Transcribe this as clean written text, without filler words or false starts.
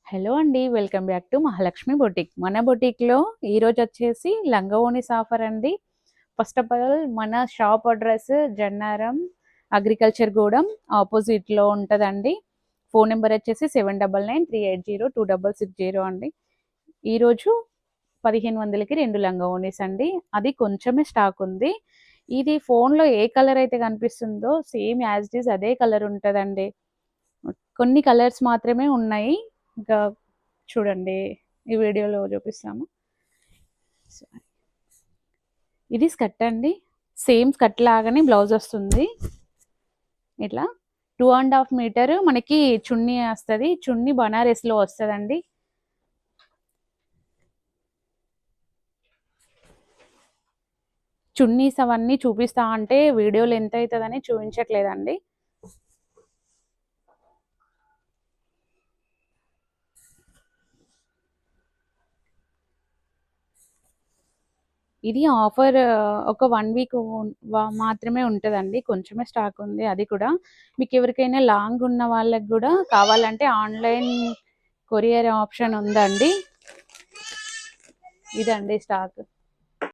Hello అండి. Welcome back to Mahalakshmi boutique. మన బొటిక్‌లో ఈరోజు వచ్చేసి లంగా ఓణీస్ ఆఫర్ అండి. ఫస్ట్ ఆఫ్ ఆల్ మన shop address Jannaram agriculture Gudem ఆపోజిట్‌లో ఉంటదండి. ఫోన్ నెంబర్ వచ్చేసి 7993802660 అండి. ఈరోజు 1500కి 2 లంగా ఓణీస్ అండి. అది కొంచెమే స్టాక్ ఉంది. ఇది ఫోన్‌లో ఏ కలర్ అయితే కనిపిస్తుందో సేమ్ యాజ్ ఇట్ ఈజ్ అదే కలర్ ఉంటదండి. కొన్ని కలర్స్ మాత్రమే ఉన్నాయి. ఇంకా చూడండి, ఈ వీడియోలో చూపిస్తాము. సో, ఇది స్కర్ట్ అండి. సేమ్ స్కర్ట్ లాగానే బ్లౌజ్ వస్తుంది. ఇట్లా 2.5 మీటర్ మనకి చున్నీ వస్తుంది. చున్నీ బనారస్లో వస్తుందండి. చున్నీస్ అవన్నీ చూపిస్తా అంటే వీడియోలు ఎంత అవుతుందని చూపించట్లేదండి. ఇది ఆఫర్ ఒక 1 వీక్ మాత్రమే ఉంటదండి. కొంచెమే స్టాక్ ఉంది. అది కూడా మీకు ఎవరికైనా లాంగ్ ఉన్న వాళ్ళకి కూడా కావాలంటే ఆన్లైన్ కొరియర్ ఆప్షన్ ఉందండి. ఇదండి స్టాక్.